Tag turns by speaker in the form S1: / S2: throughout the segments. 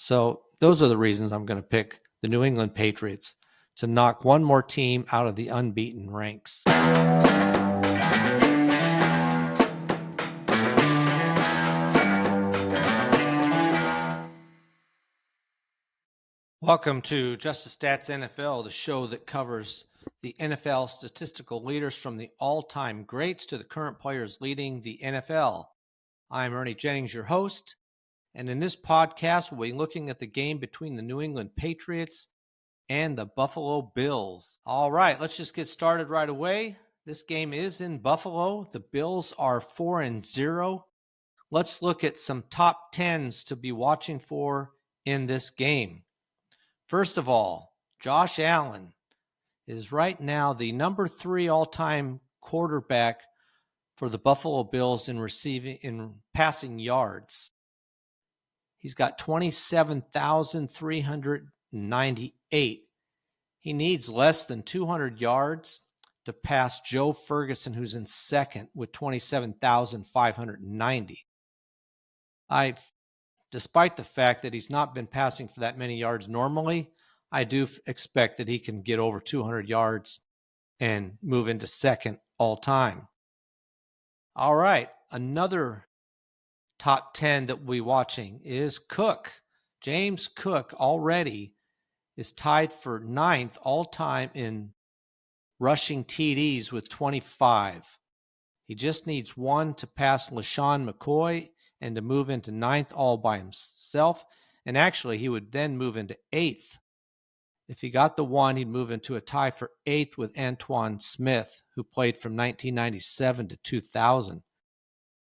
S1: So those are the reasons I'm going to pick the New England Patriots to knock one more team out of the unbeaten ranks. Welcome to Just the Stats NFL, the show that covers the NFL statistical leaders from the all-time greats to the current players leading the NFL. I'm Ernie Jennings, your host, and in this podcast, we'll be looking at the game between the New England Patriots and the Buffalo Bills. All right, let's just get started right away. This game is in Buffalo. The Bills are 4-0. Let's look at some top 10s to be watching for in this game. First of all, Josh Allen is right now the number 3 all-time quarterback for the Buffalo Bills in passing yards. He's got 27,398. He needs less than 200 yards to pass Joe Ferguson, who's in second with 27,590. Despite the fact that he's not been passing for that many yards normally, I do expect that he can get over 200 yards and move into second all time. All right, another top 10 that we'll be watching is Cook. James Cook already is tied for 9th all time in rushing TDs with 25. He just needs one to pass LaShawn McCoy and to move into 9th all by himself. And actually, he would then move into 8th. If he got the one, he'd move into a tie for 8th with Antoine Smith, who played from 1997 to 2000.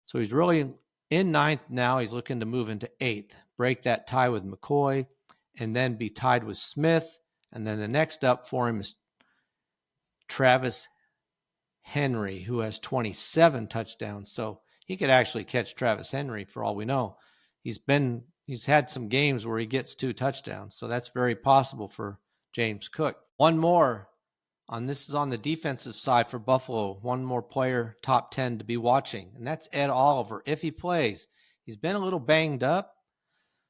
S1: So he's really in 9th now. He's looking to move into 8th, break that tie with McCoy, and then be tied with Smith. And then the next up for him is Travis Henry, who has 27 touchdowns. So he could actually catch Travis Henry for all we know. He's had some games where he gets 2 touchdowns. So that's very possible for James Cook. One more this is on the defensive side for Buffalo. One more player, top 10 to be watching, and that's Ed Oliver. If he plays, he's been a little banged up,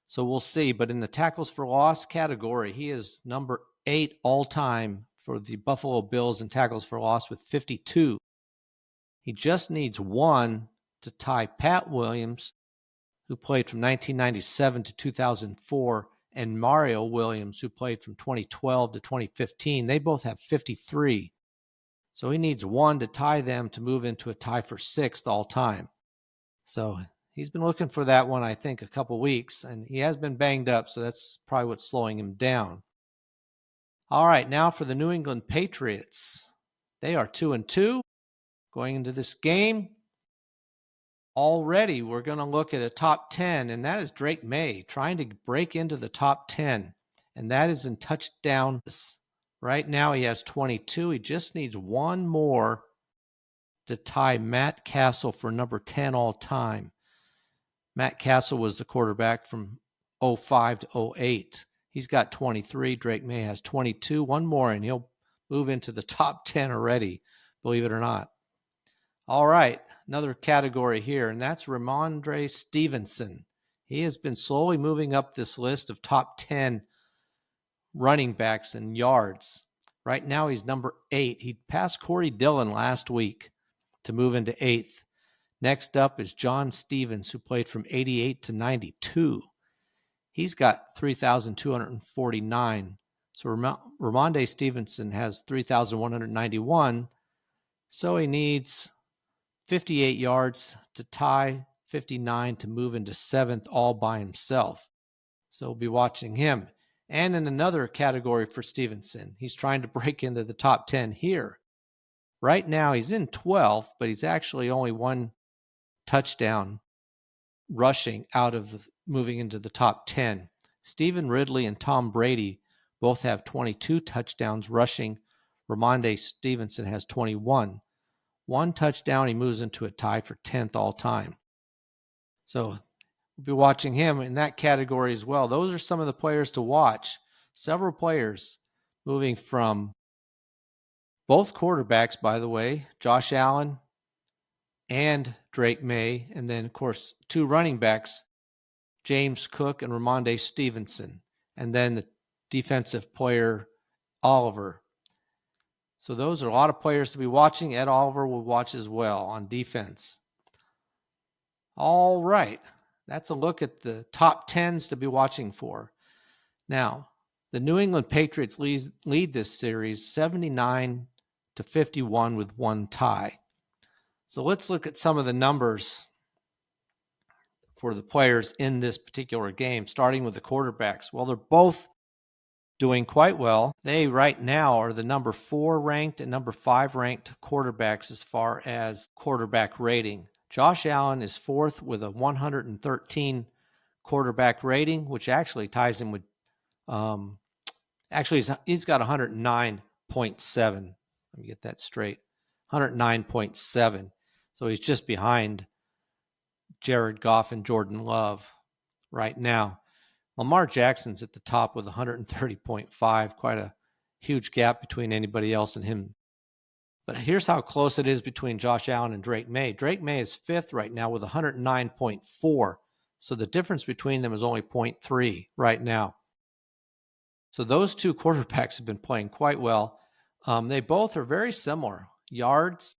S1: so we'll see. But in the tackles for loss category, he is number 8 all time for the Buffalo Bills in tackles for loss with 52. He just needs one to tie Pat Williams, who played from 1997 to 2004, and Mario Williams, who played from 2012 to 2015. They both have 53. So he needs one to tie them to move into a tie for 6th all time. So he's been looking for that one, I think, a couple weeks, and he has been banged up, so that's probably what's slowing him down. All right, now for the New England Patriots. They are 2-2 going into this game. Already, we're going to look at a top 10, and that is Drake May trying to break into the top 10, and that is in touchdowns. Right now, he has 22. He just needs one more to tie Matt Castle for number 10 all time. Matt Castle was the quarterback from 05 to 08. He's got 23. Drake May has 22. One more, and he'll move into the top 10 already, believe it or not. All right, another category here, and that's Ramondre Stevenson. He has been slowly moving up this list of top 10 running backs in yards. Right now, he's number 8. He passed Corey Dillon last week to move into 8th. Next up is John Stevens, who played from 88 to 92. He's got 3,249. So Ramondre Stevenson has 3,191. So he needs 58 yards to tie, 59 to move into 7th all by himself. So we'll be watching him. And in another category for Stevenson, he's trying to break into the top 10 here. Right now, he's in 12th, but he's actually only one touchdown rushing out of moving into the top 10. Stephen Ridley and Tom Brady both have 22 touchdowns rushing. Ramondre Stevenson has 21. One touchdown, he moves into a tie for 10th all time. So we'll be watching him in that category as well. Those are some of the players to watch. Several players moving from both quarterbacks, by the way, Josh Allen and Drake May, and then, of course, 2 running backs, James Cook and Ramondre Stevenson, and then the defensive player Oliver. So those are a lot of players to be watching. Ed Oliver will watch as well on defense. All right, that's a look at the top 10s to be watching for. Now, the New England Patriots lead this series 79-51 with one tie. So let's look at some of the numbers for the players in this particular game, starting with the quarterbacks. Well, they're both doing quite well. They right now are the number 4 ranked and number 5 ranked quarterbacks as far as quarterback rating. Josh Allen is 4th with a 113 quarterback rating, which actually ties him with he's got 109.7. Let me get that straight. 109.7. So he's just behind Jared Goff and Jordan Love right now. Lamar Jackson's at the top with 130.5, quite a huge gap between anybody else and him. But here's how close it is between Josh Allen and Drake May. Drake May is 5th right now with 109.4. So the difference between them is only 0.3 right now. So those two quarterbacks have been playing quite well. They both are very similar. Yards,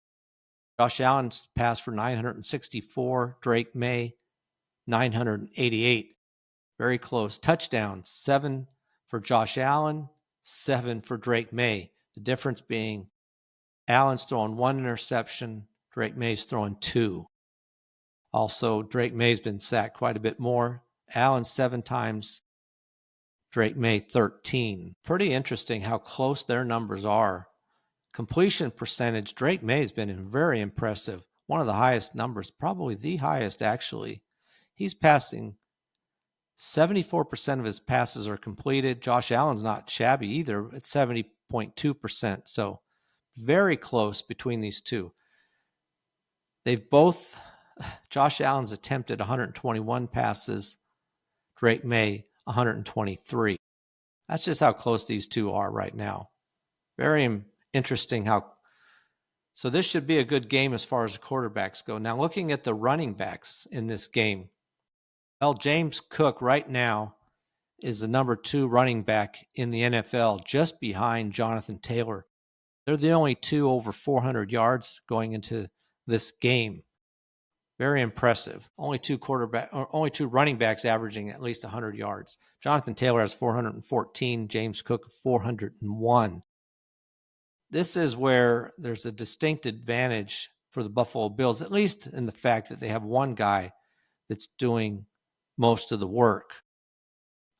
S1: Josh Allen's passed for 964, Drake May 988. Very close. Touchdowns, 7 for Josh Allen, 7 for Drake May. The difference being Allen's throwing 1 interception, Drake May's throwing 2. Also, Drake May's been sacked quite a bit more. Allen 7 times, Drake May 13. Pretty interesting how close their numbers are. Completion percentage, Drake May has been very impressive. One of the highest numbers, probably the highest actually. He's passing 74% of his passes are completed. Josh Allen's not shabby either at 70.2%. So very close between these two. Josh Allen's attempted 121 passes, Drake May 123. That's just how close these two are right now. Very interesting so this should be a good game as far as the quarterbacks go. Now looking at the running backs in this game, well, James Cook right now is the number 2 running back in the NFL, just behind Jonathan Taylor. They're the only 2 over 400 yards going into this game. Very impressive. Only 2 running backs averaging at least 100 yards. Jonathan Taylor has 414, James Cook 401. This is where there's a distinct advantage for the Buffalo Bills, at least in the fact that they have one guy that's doing most of the work.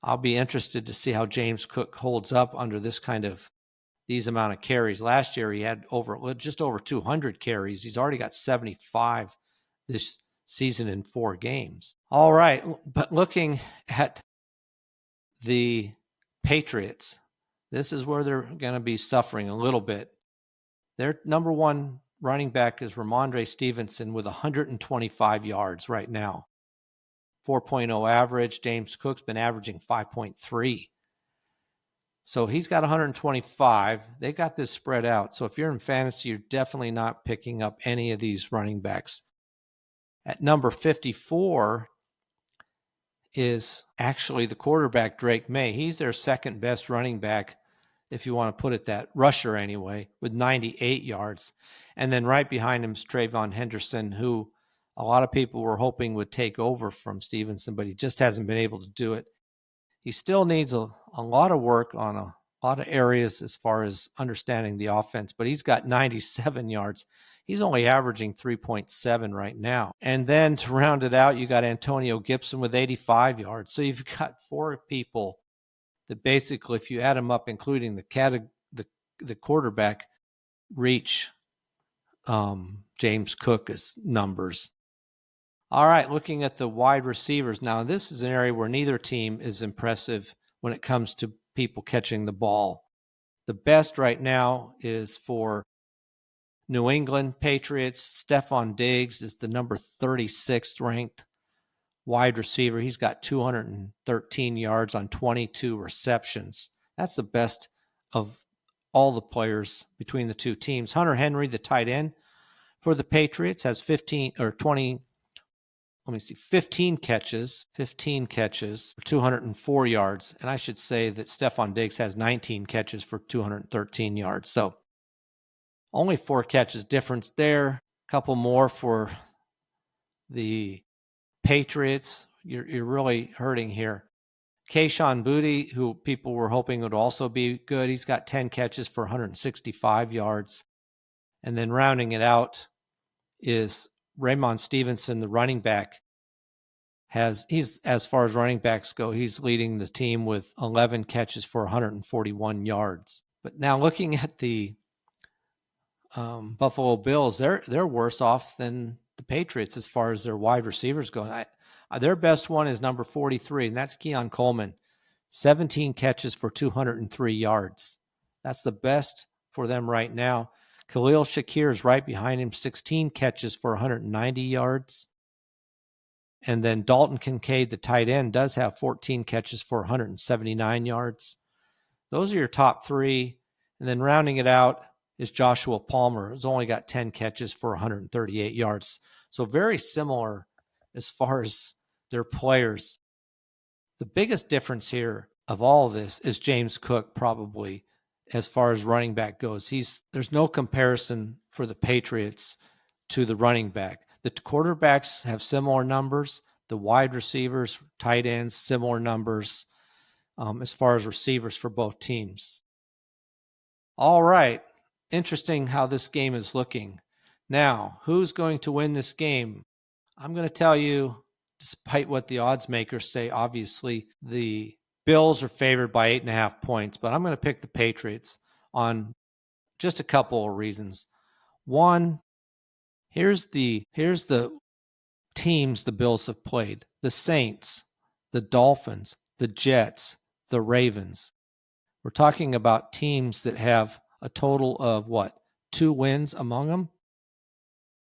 S1: I'll be interested to see how James Cook holds up under these amount of carries. Last year he had just over 200 carries. He's already got 75 this season in 4 games. All right, but looking at the Patriots, this is where they're going to be suffering a little bit. Their number 1 running back is Ramondre Stevenson with 125 yards right now. 4.0 average. James Cook's been averaging 5.3. So he's got 125. They got this spread out. So if you're in fantasy, you're definitely not picking up any of these running backs. At number 54 is actually the quarterback, Drake May. He's their second best running back, if you want to put it that, rusher anyway, with 98 yards. And then right behind him is Trayvon Henderson, who a lot of people were hoping would take over from Stevenson, but he just hasn't been able to do it. He still needs a lot of work on a lot of areas as far as understanding the offense, but he's got 97 yards. He's only averaging 3.7 right now. And then to round it out, you got Antonio Gibson with 85 yards. So you've got 4 people that basically, if you add them up, including the quarterback, reach James Cook's numbers. All right, looking at the wide receivers. Now, this is an area where neither team is impressive when it comes to people catching the ball. The best right now is for New England Patriots. Stephon Diggs is the number 36th ranked wide receiver. He's got 213 yards on 22 receptions. That's the best of all the players between the two teams. Hunter Henry, the tight end for the Patriots, has 20 let me see, 15 catches for 204 yards. And I should say that Stephon Diggs has 19 catches for 213 yards. So only 4 catches difference there. A couple more for the Patriots. You're really hurting here. Kayshon Boutte, who people were hoping would also be good, he's got 10 catches for 165 yards. And then rounding it out is Ramondre Stevenson, the running back. He's, as far as running backs go, he's leading the team with 11 catches for 141 yards. But now looking at the Buffalo Bills, they're worse off than the Patriots as far as their wide receivers go. Their best one is number 43, and that's Keon Coleman. 17 catches for 203 yards. That's the best for them right now. Khalil Shakir is right behind him, 16 catches for 190 yards. And then Dalton Kincaid, the tight end, does have 14 catches for 179 yards. Those are your top 3. And then rounding it out is Joshua Palmer, who's only got 10 catches for 138 yards. So very similar as far as their players. The biggest difference here of all of this is James Cook, probably, as far as running back goes. There's no comparison for the Patriots to the running back. The quarterbacks have similar numbers. The wide receivers, tight ends, similar numbers as far as receivers for both teams. All right. Interesting how this game is looking. Now, who's going to win this game? I'm going to tell you, despite what the odds makers say, obviously the Bills are favored by 8.5 points, but I'm going to pick the Patriots on just a couple of reasons. One, here's the teams the Bills have played: the Saints, the Dolphins, the Jets, the Ravens. We're talking about teams that have a total of 2 wins among them.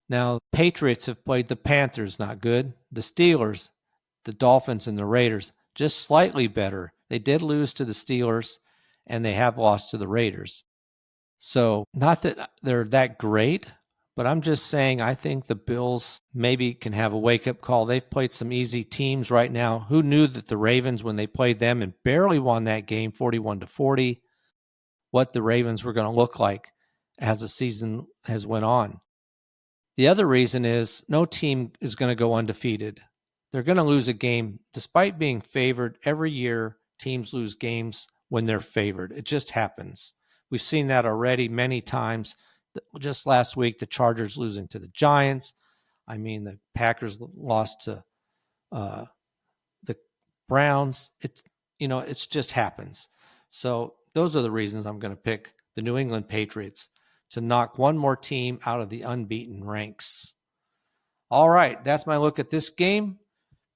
S1: Now, Patriots have played the Panthers, not good. The Steelers, the Dolphins, and the Raiders, just slightly better. They did lose to the Steelers, and they have lost to the Raiders. So not that they're that great, but I'm just saying I think the Bills maybe can have a wake-up call. They've played some easy teams right now. Who knew that the Ravens, when they played them and barely won that game 41-40, what the Ravens were going to look like as the season has went on. The other reason is no team is going to go undefeated. They're going to lose a game. Despite being favored, every year teams lose games when they're favored. It just happens. We've seen that already many times. Just last week, the Chargers losing to the Giants. I mean, the Packers lost to the Browns. It just happens. So those are the reasons I'm going to pick the New England Patriots to knock one more team out of the unbeaten ranks. All right, that's my look at this game.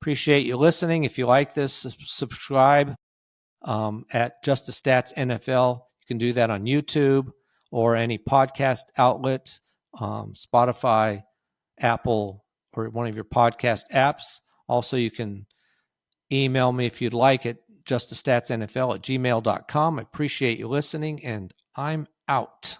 S1: Appreciate you listening. If you like this, subscribe at Just the Stats NFL. You can do that on YouTube or any podcast outlet, Spotify, Apple, or one of your podcast apps. Also, you can email me if you'd like at justthestatsnfl@gmail.com. I appreciate you listening, and I'm out.